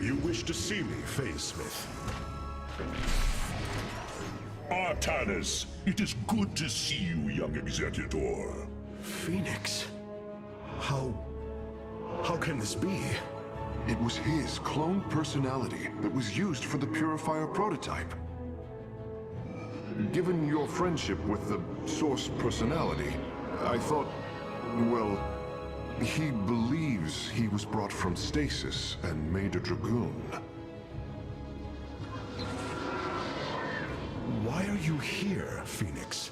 You wish to see me, Phase Smith? Artanis, it is good to see you, young Executor. Phoenix? How can this be? It was his cloned personality that was used for the Purifier prototype. Given your friendship with the Source personality, I thought, well, he believes he was brought from stasis and made a Dragoon. Why are you here, Phoenix?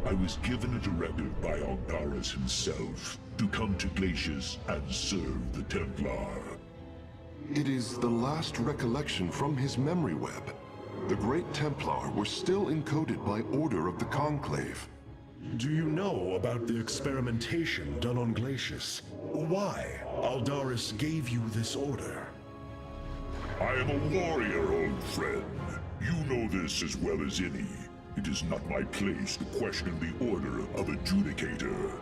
I was given a directive by Aldaris himself to come to Glacius and serve the Templar. It is the last recollection from his memory web. The Great Templar were still encoded by order of the Conclave. Do you know about the experimentation done on Glacius? Why Aldaris gave you this order? I am a warrior, old friend. You know this as well as any. It is not my place to question the order of Adjudicator.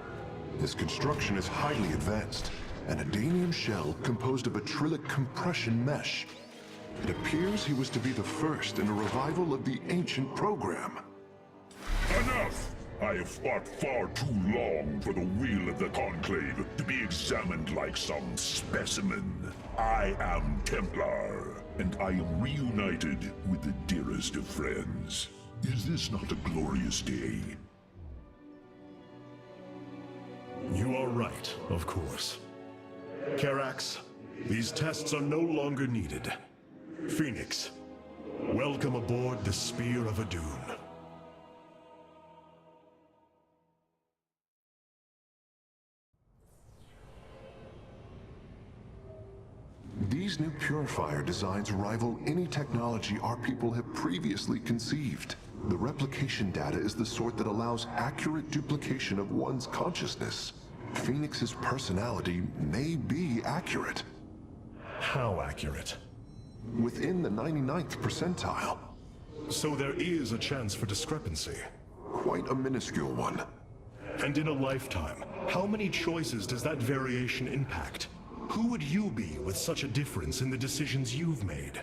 His construction is highly advanced, an Adanium shell composed of a Trillic compression mesh. It appears he was to be the first in a revival of the ancient program. Enough! I have fought far too long for the will of the Conclave to be examined like some specimen. I am Templar, and I am reunited with the dearest of friends. Is this not a glorious day? You are right, of course. Karax, these tests are no longer needed. Phoenix, welcome aboard the Spear of Adun. These new purifier designs rival any technology our people have previously conceived. The replication data is the sort that allows accurate duplication of one's consciousness. Phoenix's personality may be accurate. How accurate? Within the 99th percentile. So there is a chance for discrepancy. Quite a minuscule one. And in a lifetime, how many choices does that variation impact? Who would you be with such a difference in the decisions you've made?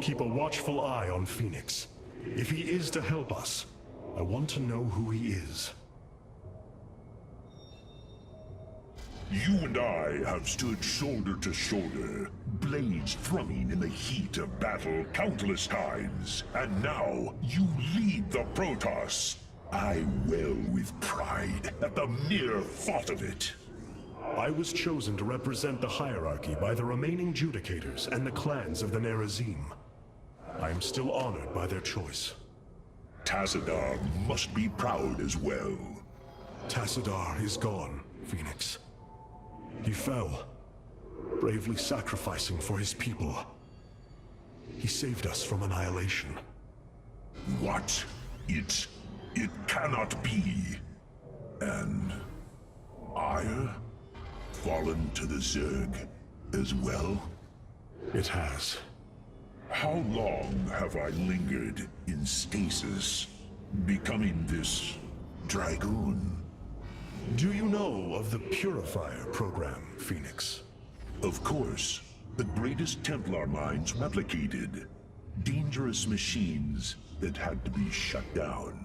Keep a watchful eye on Phoenix. If he is to help us, I want to know who he is. You and I have stood shoulder to shoulder, blades thrumming in the heat of battle countless times, and now you lead the Protoss. I wail with pride at the mere thought of it. I was chosen to represent the hierarchy by the remaining Judicators and the clans of the Nerazim. I am still honored by their choice. Tassadar must be proud as well. Tassadar is gone, Phoenix. He fell, bravely sacrificing for his people. He saved us from annihilation. What? It cannot be. And Ire? Fallen to the Zerg as well? It has. How long have I lingered in stasis, becoming this Dragoon? Do you know of the Purifier program, Phoenix? Of course. The greatest Templar minds replicated. Dangerous machines that had to be shut down.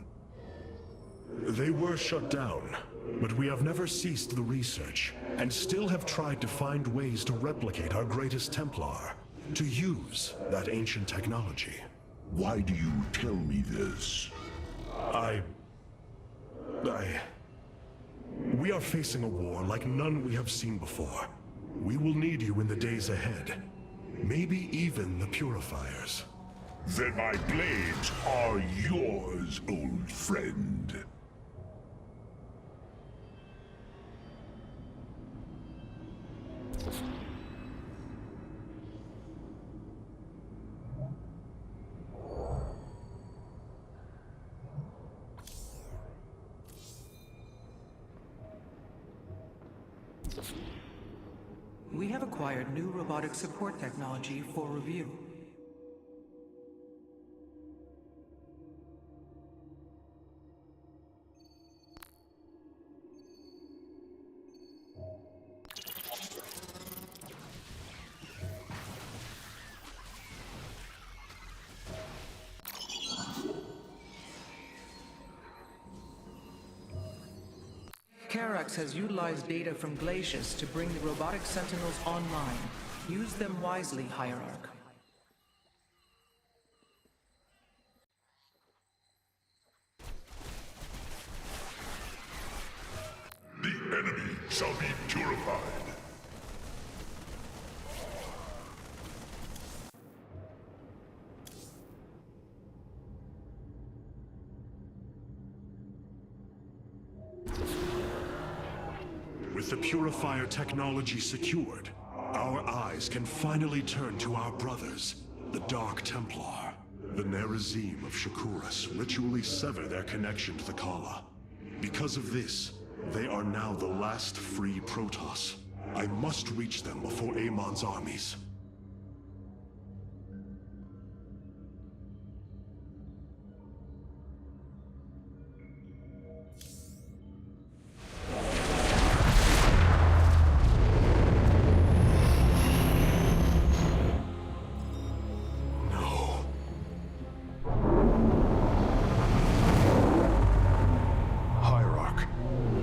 They were shut down, but we have never ceased the research, and still have tried to find ways to replicate our greatest Templar, to use that ancient technology. Why do you tell me this? We are facing a war like none we have seen before. We will need you in the days ahead. Maybe even the Purifiers. Then my blades are yours, old friend. We have acquired new robotic support technology for review. Terrax has utilized data from glaciers to bring the robotic sentinels online. Use them wisely, Hierarch. The enemy shall be purified. With the Purifier technology secured, our eyes can finally turn to our brothers, the Dark Templar. The Nerazim of Shakuras ritually sever their connection to the Kala. Because of this, they are now the last free Protoss. I must reach them before Amon's armies.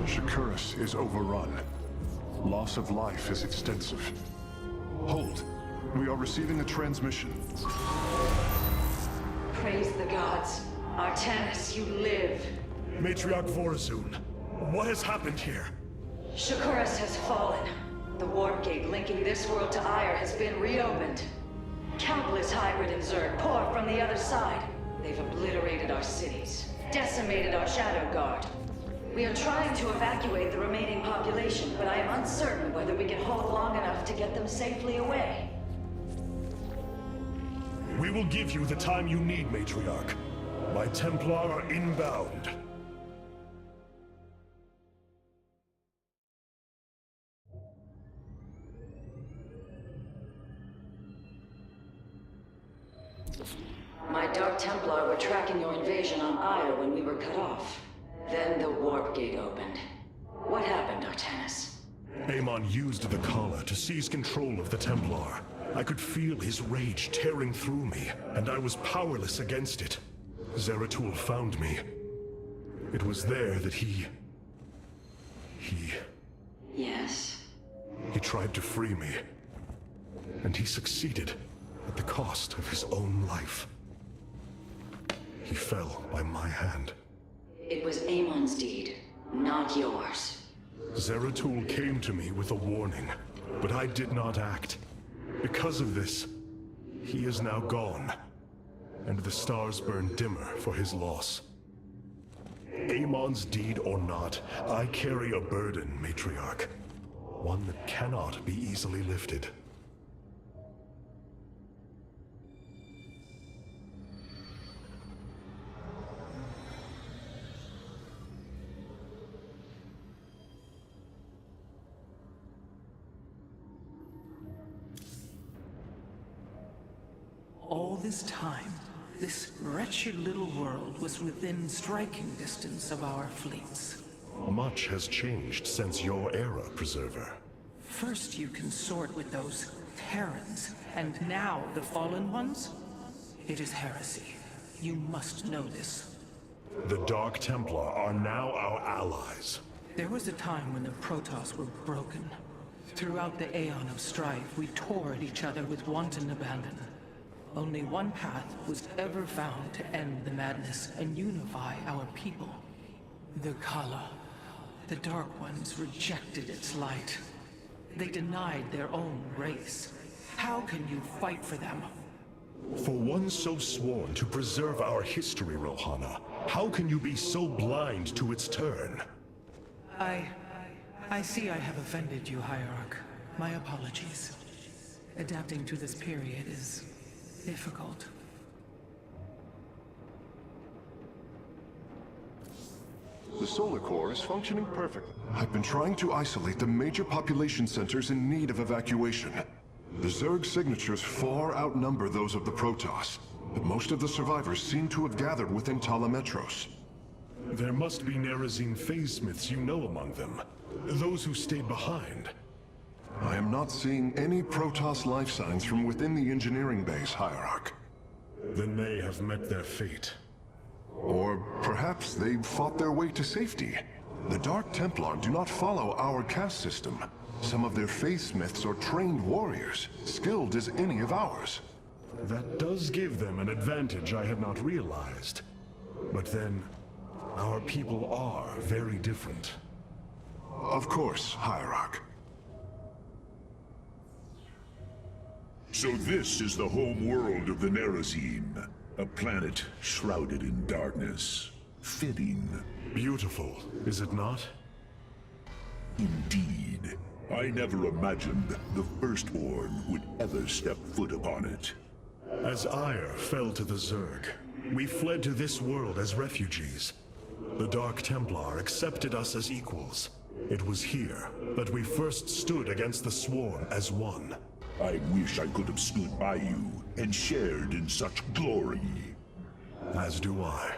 Shakuras is overrun. Loss of life is extensive. Hold. We are receiving a transmission. Praise the gods. Artanis, you live. Matriarch Vorazun, what has happened here? Shakuras has fallen. The warp gate linking this world to Ire has been reopened. Countless hybrid and Zerg pour from the other side. They've obliterated our cities, decimated our Shadow Guard. We are trying to evacuate the remaining population, but I am uncertain whether we can hold long enough to get them safely away. We will give you the time you need, Matriarch. My Templar are inbound. My Dark Templar were tracking your invasion on Ire when we were cut off. Then the warp gate opened. What happened, Artanis? Amon used the Kala to seize control of the Templar. I could feel his rage tearing through me, and I was powerless against it. Zeratul found me. It was there that he... Yes? He tried to free me. And he succeeded, at the cost of his own life. He fell by my hand. It was Amon's deed, not yours. Zeratul came to me with a warning, but I did not act. Because of this, he is now gone, and the stars burn dimmer for his loss. Amon's deed or not, I carry a burden, Matriarch. One that cannot be easily lifted. All this time, this wretched little world was within striking distance of our fleets. Much has changed since your era, Preserver. First you consort with those Terrans, and now the Fallen Ones? It is heresy. You must know this. The Dark Templar are now our allies. There was a time when the Protoss were broken. Throughout the Aeon of Strife, we tore at each other with wanton abandon. Only one path was ever found to end the madness and unify our people. The Kala. The Dark Ones rejected its light. They denied their own race. How can you fight for them? For one so sworn to preserve our history, Rohana, how can you be so blind to its turn? I see I have offended you, Hierarch. My apologies. Adapting to this period is difficult. The solar core is functioning perfectly. I've been trying to isolate the major population centers in need of evacuation. The Zerg signatures far outnumber those of the Protoss, but most of the survivors seem to have gathered within Talametros. There must be Nerazim phase-smiths you know among them. Those who stayed behind. I am not seeing any Protoss life signs from within the engineering base, Hierarch. Then they have met their fate. Or perhaps they've fought their way to safety. The Dark Templar do not follow our caste system. Some of their faithsmiths are trained warriors, skilled as any of ours. That does give them an advantage I had not realized. But then, our people are very different. Of course, Hierarch. So this is the home world of the Nerazim, a planet shrouded in darkness. Fitting. Beautiful, is it not? Indeed. I never imagined the Firstborn would ever step foot upon it. As Ire fell to the Zerg, we fled to this world as refugees. The Dark Templar accepted us as equals. It was here that we first stood against the Swarm as one. I wish I could have stood by you and shared in such glory. As do I.